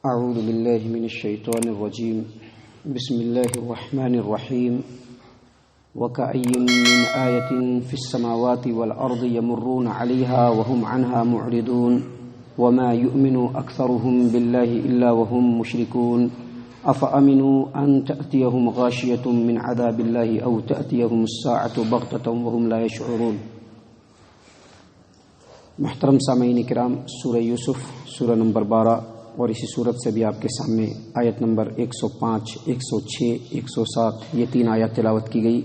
اعوذ باللہ من الشیطان الرجیم بسم اللہ الرحمن الرحیم وَكَأَيٍّ مِّنْ آيَةٍ فِي السَّمَاوَاتِ وَالْأَرْضِ يَمُرُّونَ عَلَيْهَا وَهُمْ عَنْهَا مُعْرِضُونَ وَمَا يُؤْمِنُ أَكْثَرُهُم بِاللَّهِ إِلَّا وَهُم مُّشْرِكُونَ أَفَأَمِنُوا أَن تَأْتِيَهُمْ غَاشِيَةٌ مِّنْ عَذَابِ اللَّهِ أَوْ تَأْتِيَهُمُ السَّاعَةُ بَغْتَةً وَهُمْ لَا يَشْعُرُونَ۔ محترم سامعین کرام، سورہ یوسف سورہ نمبر 12 اور اسی صورت سے بھی آپ کے سامنے آیت نمبر 105، 106، 107 یہ 3 آیات تلاوت کی گئی،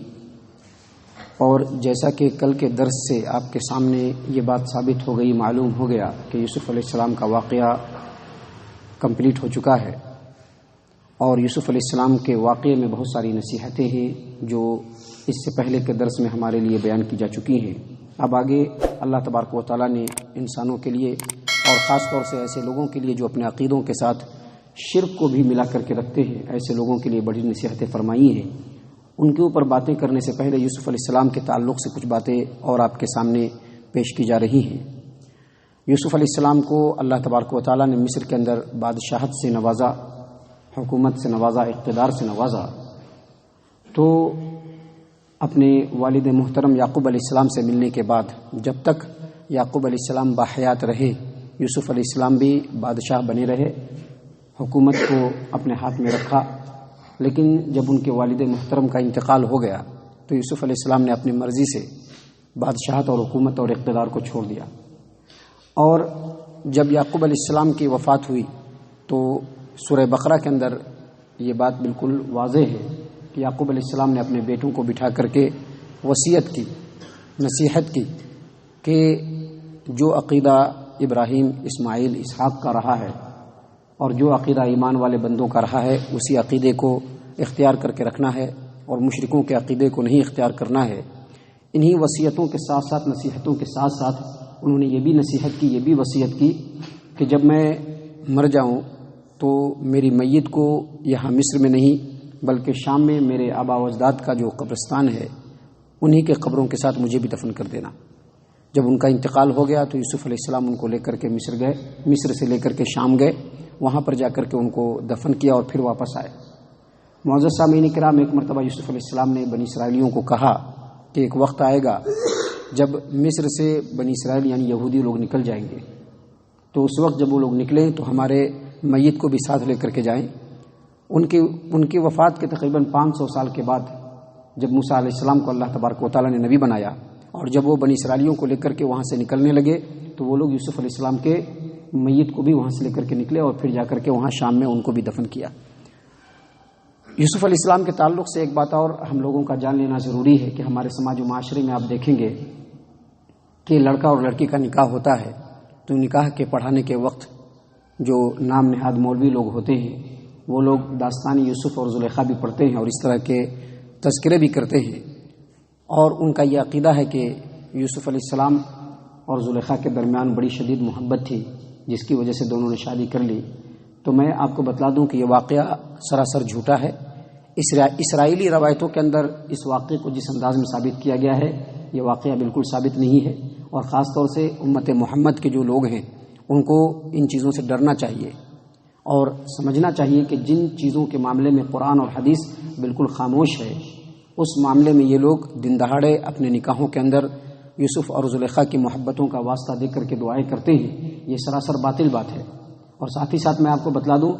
اور جیسا کہ کل کے درس سے آپ کے سامنے یہ بات ثابت ہو گئی، معلوم ہو گیا کہ یوسف علیہ السلام کا واقعہ کمپلیٹ ہو چکا ہے، اور یوسف علیہ السلام کے واقعے میں بہت ساری نصیحتیں ہیں جو اس سے پہلے کے درس میں ہمارے لیے بیان کی جا چکی ہیں۔ اب آگے اللہ تبارک و تعالیٰ نے انسانوں کے لیے اور خاص طور سے ایسے لوگوں کے لیے جو اپنے عقیدوں کے ساتھ شرک کو بھی ملا کر کے رکھتے ہیں، ایسے لوگوں کے لیے بڑی نصیحتیں فرمائی ہیں۔ ان کے اوپر باتیں کرنے سے پہلے یوسف علیہ السلام کے تعلق سے کچھ باتیں اور آپ کے سامنے پیش کی جا رہی ہیں۔ یوسف علیہ السلام کو اللہ تبارک و تعالیٰ نے مصر کے اندر بادشاہت سے نوازا، حکومت سے نوازا، اقتدار سے نوازا، تو اپنے والد محترم یعقوب علیہ السلام سے ملنے کے بعد جب تک یعقوب علیہ السلام باحیات رہے، یوسف علیہ السلام بھی بادشاہ بنے رہے، حکومت کو اپنے ہاتھ میں رکھا، لیکن جب ان کے والد محترم کا انتقال ہو گیا تو یوسف علیہ السلام نے اپنی مرضی سے بادشاہت اور حکومت اور اقتدار کو چھوڑ دیا۔ اور جب یعقوب علیہ السلام کی وفات ہوئی تو سورہ بقرہ کے اندر یہ بات بالکل واضح ہے کہ یعقوب علیہ السلام نے اپنے بیٹوں کو بٹھا کر کے وصیت کی، نصیحت کی کہ جو عقیدہ ابراہیم، اسماعیل، اسحاق کا رہا ہے اور جو عقیدہ ایمان والے بندوں کا رہا ہے اسی عقیدے کو اختیار کر کے رکھنا ہے، اور مشرکوں کے عقیدے کو نہیں اختیار کرنا ہے۔ انہی وصیتوں کے ساتھ ساتھ، نصیحتوں کے ساتھ ساتھ انہوں نے یہ بھی نصیحت کی، یہ بھی وصیت کی کہ جب میں مر جاؤں تو میری میت کو یہاں مصر میں نہیں بلکہ شام میں میرے آبا و اجداد کا جو قبرستان ہے انہی کے قبروں کے ساتھ مجھے بھی دفن کر دینا۔ جب ان کا انتقال ہو گیا تو یوسف علیہ السلام ان کو لے کر کے مصر گئے، مصر سے لے کر کے شام گئے، وہاں پر جا کر کے ان کو دفن کیا اور پھر واپس آئے۔ معزز سامعین کرام، ایک مرتبہ یوسف علیہ السلام نے بنی اسرائیلیوں کو کہا کہ ایک وقت آئے گا جب مصر سے بنی اسرائیل یعنی یہودی لوگ نکل جائیں گے، تو اس وقت جب وہ لوگ نکلیں تو ہمارے میت کو بھی ساتھ لے کر کے جائیں۔ ان کی وفات کے تقریباً 500 سال کے بعد جب موسیٰ علیہ السلام کو اللہ تبارک و تعالیٰ نے نبی بنایا اور جب وہ بنی اسرائیلیوں کو لے کر کے وہاں سے نکلنے لگے تو وہ لوگ یوسف علیہ السلام کے میت کو بھی وہاں سے لے کر کے نکلے اور پھر جا کر کے وہاں شام میں ان کو بھی دفن کیا۔ یوسف علیہ السلام کے تعلق سے ایک بات اور ہم لوگوں کا جان لینا ضروری ہے کہ ہمارے سماج و معاشرے میں آپ دیکھیں گے کہ لڑکا اور لڑکی کا نکاح ہوتا ہے تو نکاح کے پڑھانے کے وقت جو نام نہاد مولوی لوگ ہوتے ہیں وہ لوگ داستان یوسف اور زلیخا بھی پڑھتے ہیں اور اس طرح کے تذکرے بھی کرتے ہیں، اور ان کا یہ عقیدہ ہے کہ یوسف علیہ السلام اور زلیخا کے درمیان بڑی شدید محبت تھی جس کی وجہ سے دونوں نے شادی کر لی۔ تو میں آپ کو بتلا دوں کہ یہ واقعہ سراسر جھوٹا ہے۔ اسرائیلی روایتوں کے اندر اس واقعے کو جس انداز میں ثابت کیا گیا ہے یہ واقعہ بالکل ثابت نہیں ہے، اور خاص طور سے امت محمد کے جو لوگ ہیں ان کو ان چیزوں سے ڈرنا چاہیے اور سمجھنا چاہیے کہ جن چیزوں کے معاملے میں قرآن اور حدیث بالکل خاموش ہے اس معاملے میں یہ لوگ دن دہاڑے اپنے نکاحوں کے اندر یوسف اور زلیخا کی محبتوں کا واسطہ دے کر کے دعائیں کرتے ہیں، یہ سراسر باطل بات ہے۔ اور ساتھ ہی ساتھ میں آپ کو بتلا دوں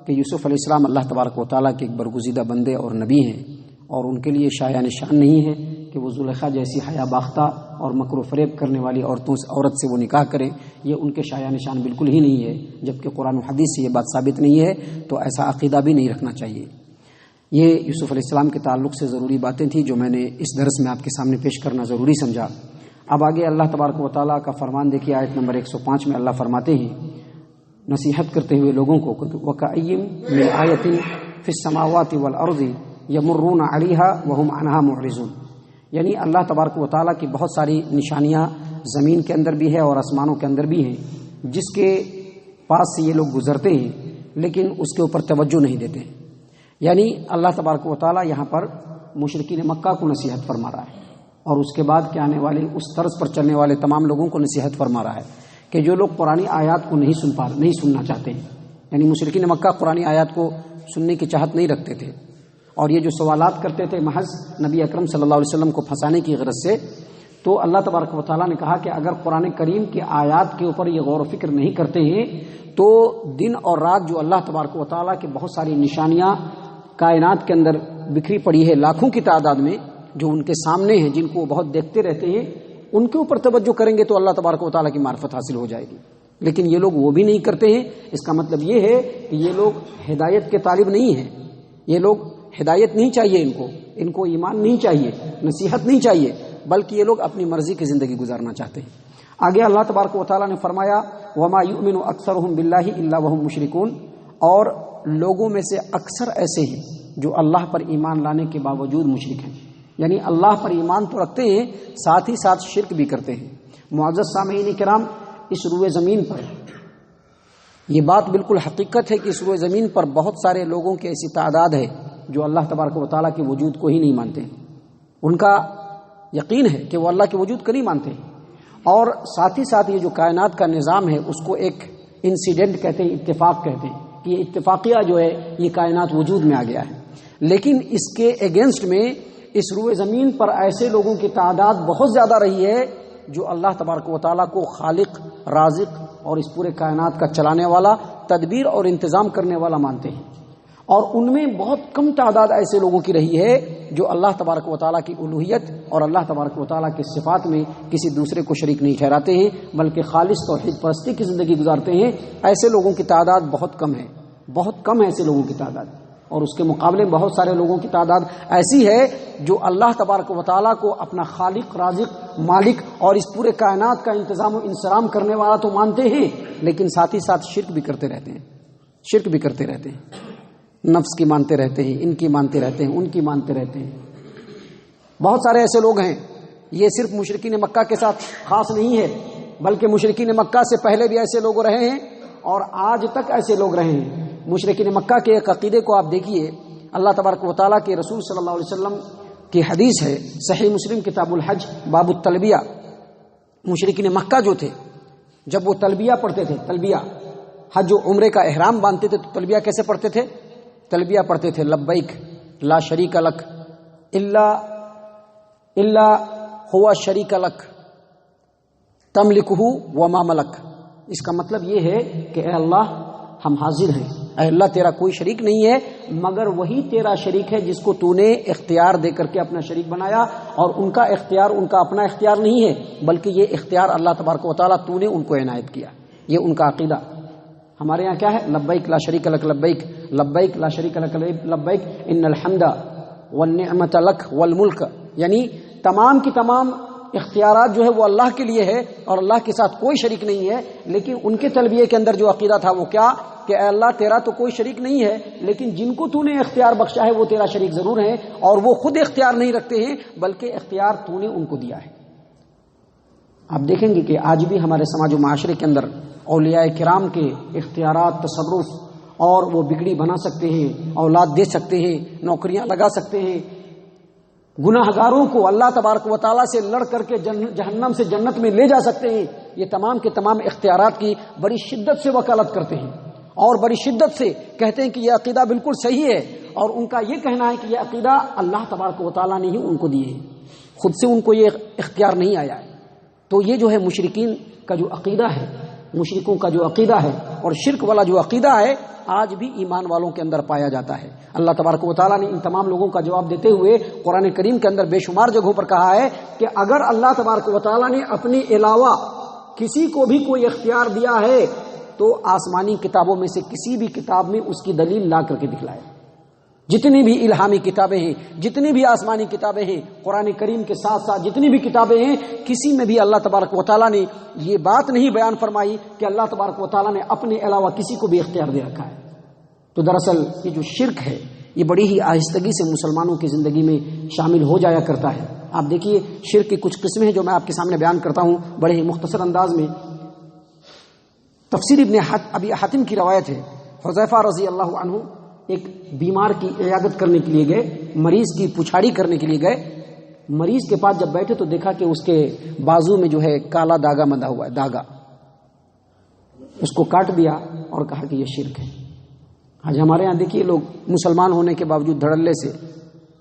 کہ یوسف علیہ السلام اللہ تبارک و تعالیٰ کے ایک برگزیدہ بندے اور نبی ہیں، اور ان کے لیے شایع نشان نہیں ہے کہ وہ زلیخا جیسی حیا باختہ اور مکر و فریب کرنے والی عورت سے وہ نکاح کریں، یہ ان کے شایع نشان بالکل ہی نہیں ہے۔ جبکہ قرآن و حدیث سے یہ بات ثابت نہیں ہے تو ایسا عقیدہ بھی نہیں رکھنا چاہیے۔ یہ یوسف علیہ السلام کے تعلق سے ضروری باتیں تھیں جو میں نے اس درس میں آپ کے سامنے پیش کرنا ضروری سمجھا۔ اب آگے اللہ تبارک و تعالیٰ کا فرمان دیکھیے، آیت نمبر 105 میں اللہ فرماتے ہیں نصیحت کرتے ہوئے لوگوں کو، وَكَأَيٍّ مِّنْ آيَةٍ فِي السَّمَاوَاتِ وَالْأَرْضِ يَمُرُّونَ عَلَيْهَا وَهُمْ عَنْهَا مُعْرِضُونَ، یعنی اللہ تبارک و تعالیٰ کی بہت ساری نشانیاں زمین کے اندر بھی ہے اور آسمانوں کے اندر بھی ہیں جس کے پاس سے یہ لوگ گزرتے ہیں لیکن اس کے اوپر توجہ نہیں دیتے ہیں۔ یعنی اللہ تبارک و تعالیٰ یہاں پر مشرکین مکہ کو نصیحت فرما رہا ہے اور اس کے بعد کے آنے والے اس طرز پر چلنے والے تمام لوگوں کو نصیحت فرما رہا ہے کہ جو لوگ قرآن آیات کو نہیں سننا چاہتے ہیں، یعنی مشرکین مکہ قرآن آیات کو سننے کی چاہت نہیں رکھتے تھے، اور یہ جو سوالات کرتے تھے محض نبی اکرم صلی اللہ علیہ وسلم کو پھنسانے کی غرض سے، تو اللہ تبارک و تعالیٰ نے کہا کہ اگر قرآن کریم کی آیات کے اوپر یہ غور و فکر نہیں کرتے ہیں تو دن اور رات جو اللہ تبارک و تعالیٰ کی بہت ساری نشانیاں کائنات کے اندر بکھری پڑی ہے لاکھوں کی تعداد میں، جو ان کے سامنے ہیں، جن کو وہ بہت دیکھتے رہتے ہیں، ان کے اوپر توجہ کریں گے تو اللہ تبارک و تعالیٰ کی معرفت حاصل ہو جائے گی۔ لیکن یہ لوگ وہ بھی نہیں کرتے ہیں۔ اس کا مطلب یہ ہے کہ یہ لوگ ہدایت کے طالب نہیں ہیں، یہ لوگ ہدایت نہیں چاہیے، ان کو ایمان نہیں چاہیے، نصیحت نہیں چاہیے، بلکہ یہ لوگ اپنی مرضی کی زندگی گزارنا چاہتے ہیں۔ آگے اللہ تبارک و تعالیٰ نے فرمایا وَمَا يُؤْمِنُ أَكْثَرُهُم بِاللَّهِ إِلَّا وَهُم مُشْرِكُونَ، اور لوگوں میں سے اکثر ایسے ہیں جو اللہ پر ایمان لانے کے باوجود مشرک ہیں، یعنی اللہ پر ایمان تو رکھتے ہیں، ساتھ ہی ساتھ شرک بھی کرتے ہیں۔ معزز سامعین کرام، اس روئے زمین پر یہ بات بالکل حقیقت ہے کہ اس روئے زمین پر بہت سارے لوگوں کی ایسی تعداد ہے جو اللہ تبارک و تعالیٰ کے وجود کو ہی نہیں مانتے ہیں۔ ان کا یقین ہے کہ وہ اللہ کے وجود کو نہیں مانتے ہیں، اور ساتھ ہی ساتھ یہ جو کائنات کا نظام ہے اس کو ایک انسیڈنٹ کہتے ہیں، اتفاق کہتے ہیں کہ یہ اتفاقیہ جو ہے یہ کائنات وجود میں آ گیا ہے۔ لیکن اس کے اگینسٹ میں اس روئے زمین پر ایسے لوگوں کی تعداد بہت زیادہ رہی ہے جو اللہ تبارک و تعالیٰ کو خالق، رازق اور اس پورے کائنات کا چلانے والا، تدبیر اور انتظام کرنے والا مانتے ہیں، اور ان میں بہت کم تعداد ایسے لوگوں کی رہی ہے جو اللہ تبارک و تعالیٰ کی الوہیت اور اللہ تبارک و تعالیٰ کی صفات میں کسی دوسرے کو شریک نہیں ٹھہراتے ہیں، بلکہ خالص توحید پرستی کی زندگی گزارتے ہیں۔ ایسے لوگوں کی تعداد بہت کم ہے، بہت کم ہے ایسے لوگوں کی تعداد، اور اس کے مقابلے میں بہت سارے لوگوں کی تعداد ایسی ہے جو اللہ تبارک و تعالیٰ کو اپنا خالق، رازق، مالک اور اس پورے کائنات کا انتظام و انصرام کرنے والا تو مانتے ہیں، لیکن ساتھ ہی ساتھ شرک بھی کرتے رہتے ہیں، شرک بھی کرتے رہتے ہیں، نفس کی مانتے رہتے ہیں، ان کی مانتے رہتے ہیں، ان کی مانتے رہتے ہیں۔ بہت سارے ایسے لوگ ہیں، یہ صرف مشرکین مکہ کے ساتھ خاص نہیں ہے، بلکہ مشرکین مکہ سے پہلے بھی ایسے لوگ رہے ہیں اور آج تک ایسے لوگ رہے ہیں۔ مشرکین مکہ کے ایک عقیدے کو آپ دیکھیے، اللہ تبارک و تعالیٰ کے رسول صلی اللہ علیہ وسلم کی حدیث ہے، صحیح مسلم کتاب الحج باب التلبیہ۔ مشرکین مکہ جو تھے جب وہ تلبیہ پڑھتے تھے، تلبیہ حج و عمرے کا احرام باندھتے تھے تو تلبیہ کیسے پڑھتے تھے؟ تلبیہ پڑھتے تھے لبیک لا شریک لک الا ہوا شریک لک تملکہ وما ملک۔ اس کا مطلب یہ ہے کہ اے اللہ ہم حاضر ہیں، اے اللہ تیرا کوئی شریک نہیں ہے مگر وہی تیرا شریک ہے جس کو تو نے اختیار دے کر کے اپنا شریک بنایا، اور ان کا اختیار ان کا اپنا اختیار نہیں ہے بلکہ یہ اختیار اللہ تبارک و تعالیٰ تو نے ان کو عنایت کیا۔ یہ ان کا عقیدہ۔ ہمارے یہاں کیا ہے؟ لبیک لا شریک لک لبیک، لبیک لا شریک لک لبیک ان الحمد والنعمت لک والملک، یعنی تمام کی تمام اختیارات جو ہے وہ اللہ کے لیے ہے اور اللہ کے ساتھ کوئی شریک نہیں ہے۔ لیکن ان کے تلبیہ کے اندر جو عقیدہ تھا وہ کیا کہ اے اللہ تیرا تو کوئی شریک نہیں ہے، لیکن جن کو تو نے اختیار بخشا ہے وہ تیرا شریک ضرور ہیں، اور وہ خود اختیار نہیں رکھتے ہیں بلکہ اختیار تو نے ان کو دیا ہے۔ آپ دیکھیں گے کہ آج بھی ہمارے سماج و معاشرے کے اندر اولیاء کرام کے اختیارات، تصرف، اور وہ بگڑی بنا سکتے ہیں، اولاد دے سکتے ہیں، نوکریاں لگا سکتے ہیں، گناہ گاروں کو اللہ تبارک و تعالیٰ سے لڑ کر کے جہنم سے جنت میں لے جا سکتے ہیں۔ یہ تمام کے تمام اختیارات کی بڑی شدت سے وکالت کرتے ہیں اور بڑی شدت سے کہتے ہیں کہ یہ عقیدہ بالکل صحیح ہے، اور ان کا یہ کہنا ہے کہ یہ عقیدہ اللہ تبارک و تعالیٰ نے ہی ان کو دیے ہیں، خود سے ان کو یہ اختیار نہیں آیا ہے۔ تو یہ جو ہے مشرکین کا جو عقیدہ ہے، مشرکوں کا جو عقیدہ ہے اور شرک والا جو عقیدہ ہے، آج بھی ایمان والوں کے اندر پایا جاتا ہے۔ اللہ تبارک و تعالیٰ نے ان تمام لوگوں کا جواب دیتے ہوئے قرآن کریم کے اندر بے شمار جگہوں پر کہا ہے کہ اگر اللہ تبارک و تعالیٰ نے اپنے علاوہ کسی کو بھی کوئی اختیار دیا ہے تو آسمانی کتابوں میں سے کسی بھی کتاب میں اس کی دلیل لا کر کے دکھلائے۔ جتنی بھی الہامی کتابیں ہیں، جتنی بھی آسمانی کتابیں ہیں، قرآن کریم کے ساتھ ساتھ جتنی بھی کتابیں ہیں، کسی میں بھی اللہ تبارک و تعالیٰ نے یہ بات نہیں بیان فرمائی کہ اللہ تبارک و تعالیٰ نے اپنے علاوہ کسی کو بھی اختیار دے رکھا ہے۔ تو دراصل یہ جو شرک ہے یہ بڑی ہی آہستگی سے مسلمانوں کی زندگی میں شامل ہو جایا کرتا ہے۔ آپ دیکھیے شرک کی کچھ قسمیں ہیں جو میں آپ کے سامنے بیان کرتا ہوں بڑے ہی مختصر انداز میں۔ تفسیر ابن ابی حاتم کی روایت ہے، حذیفہ رضی اللہ عنہ ایک بیمار کی عیادت کرنے کے لیے گئے، مریض کی پچھاڑی کرنے کے لیے گئے۔ مریض کے پاس جب بیٹھے تو دیکھا کہ اس کے بازو میں جو ہے کالا داغا بندھا ہوا ہے، داغا۔ اس کو کاٹ دیا اور کہا کہ یہ شرک ہے۔ آج ہمارے یہاں دیکھیے لوگ مسلمان ہونے کے باوجود دھڑلے سے،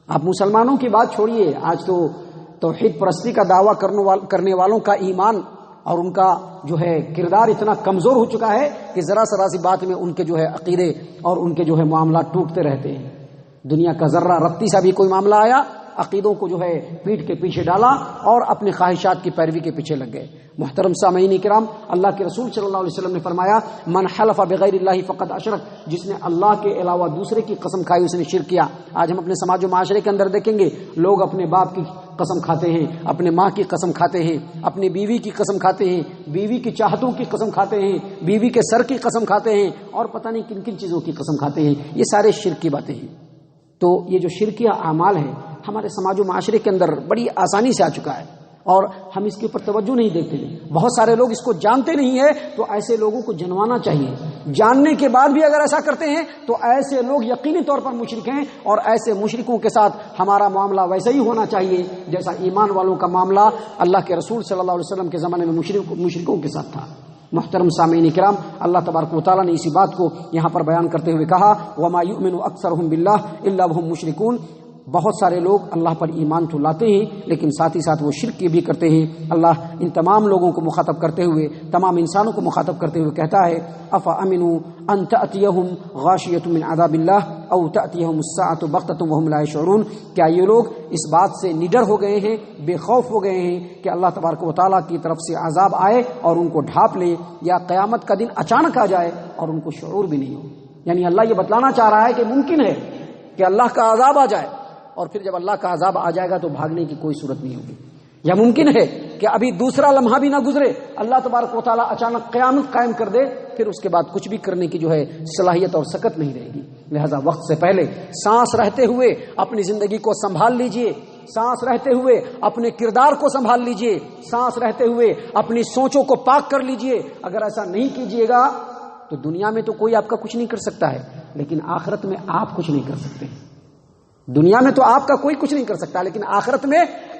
آپ مسلمانوں کی بات چھوڑیے، آج تو توحید پرستی کا دعویٰ کرنے والوں کا ایمان اور ان کا جو ہے کردار اتنا کمزور ہو چکا ہے کہ ذرا سی بات میں ان کے جو ہے عقیدے اور ان کے جو ہے معاملات ٹوٹتے رہتے ہیں۔ دنیا کا ذرہ رتی سا بھی کوئی معاملہ آیا، عقیدوں کو جو ہے پیٹ کے پیچھے ڈالا اور اپنی خواہشات کی پیروی کے پیچھے لگ گئے۔ محترم سامعین کرام، اللہ کے رسول صلی اللہ علیہ وسلم نے فرمایا، من حلف بغیر اللہ فقد اشرک، جس نے اللہ کے علاوہ دوسرے کی قسم کھائی اس نے شرک کیا۔ آج ہم اپنے سماج و معاشرے کے اندر دیکھیں گے، لوگ اپنے باپ کی قسم کھاتے ہیں، اپنے ماں کی قسم کھاتے ہیں، اپنی بیوی کی قسم کھاتے ہیں، بیوی کی چاہتوں کی قسم کھاتے ہیں، بیوی کے سر کی قسم کھاتے ہیں، اور پتہ نہیں کن کن چیزوں کی قسم کھاتے ہیں۔ یہ سارے شرک کی باتیں ہیں۔ تو یہ جو شرکیہ اعمال ہے ہمارے سماج و معاشرے کے اندر بڑی آسانی سے آ چکا ہے، اور ہم اس کے اوپر توجہ نہیں دیتے ہیں۔ بہت سارے لوگ اس کو جانتے نہیں ہیں، تو ایسے لوگوں کو جنوانا چاہیے۔ جاننے کے بعد بھی اگر ایسا کرتے ہیں تو ایسے لوگ یقینی طور پر مشرک ہیں، اور ایسے مشرکوں کے ساتھ ہمارا معاملہ ویسا ہی ہونا چاہیے جیسا ایمان والوں کا معاملہ اللہ کے رسول صلی اللہ علیہ وسلم کے زمانے میں مشرکوں کے ساتھ تھا۔ محترم سامعین کرام، اللہ تبارک و تعالیٰ نے اسی بات کو یہاں پر بیان کرتے ہوئے کہا، وَمَا يُؤْمِنُ أَكْثَرُهُم بِاللَّهِ إِلَّا وَهُم مُشْرِكُونَ۔ بہت سارے لوگ اللہ پر ایمان تو لاتے ہیں لیکن ساتھ ہی ساتھ وہ شرک بھی کرتے ہیں۔ اللہ ان تمام لوگوں کو مخاطب کرتے ہوئے، تمام انسانوں کو مخاطب کرتے ہوئے کہتا ہے، أَفَأَمِنُوا أَن تَأْتِيَهُمْ غَاشِيَةٌ مِّنْ عَذَابِ اللَّهِ أَوْ تَأْتِيَهُمُ السَّاعَةُ بَغْتَةً وَهُمْ لَا يَشْعُرُونَ۔ کیا یہ لوگ اس بات سے نڈر ہو گئے ہیں، بے خوف ہو گئے ہیں کہ اللہ تبارک و تعالیٰ کی طرف سے عذاب آئے اور ان کو ڈھانپ لے، یا قیامت کا دن اچانک آ جائے اور ان کو شعور بھی نہیں ہو؟ یعنی اللہ یہ بتلانا چاہ رہا ہے کہ ممکن ہے کہ اللہ کا عذاب آ جائے، اور پھر جب اللہ کا عذاب آ جائے گا تو بھاگنے کی کوئی صورت نہیں ہوگی۔ یا ممکن ہے کہ ابھی دوسرا لمحہ بھی نہ گزرے، اللہ تبارک و تعالیٰ اچانک قیامت قائم کر دے، پھر اس کے بعد کچھ بھی کرنے کی جو ہے صلاحیت اور سکت نہیں رہے گی۔ لہذا وقت سے پہلے سانس رہتے ہوئے اپنی زندگی کو سنبھال لیجئے، سانس رہتے ہوئے اپنے کردار کو سنبھال لیجئے، سانس رہتے ہوئے اپنی سوچوں کو پاک کر لیجئے۔ اگر ایسا نہیں کیجئے گا تو دنیا میں تو کوئی آپ کا کچھ نہیں کر سکتا ہے، لیکن آخرت میں آپ کچھ نہیں کر سکتے۔ دنیا میں تو آپ کا کوئی کچھ نہیں کر سکتا، لیکن آخرت میں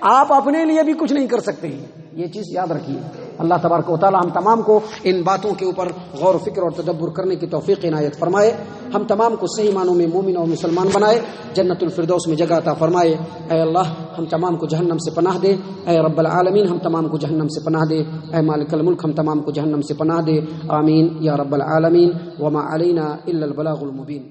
آپ اپنے لیے بھی کچھ نہیں کر سکتے ہیں۔ یہ چیز یاد رکھیے۔ اللہ تبارک و تعالی ہم تمام کو ان باتوں کے اوپر غور و فکر اور تدبر کرنے کی توفیق عنایت فرمائے، ہم تمام کو صحیح معنوں میں مومن اور مسلمان بنائے، جنت الفردوس میں جگہ عطا فرمائے۔ اے اللہ ہم تمام کو جہنم سے پناہ دے، اے رب العالمین ہم تمام کو جہنم سے پناہ دے، اے مالک الملک ہم تمام کو جہنم سے پناہ دے، آمین یا رب العالمین۔ وما علینا الا البلاغ المبین۔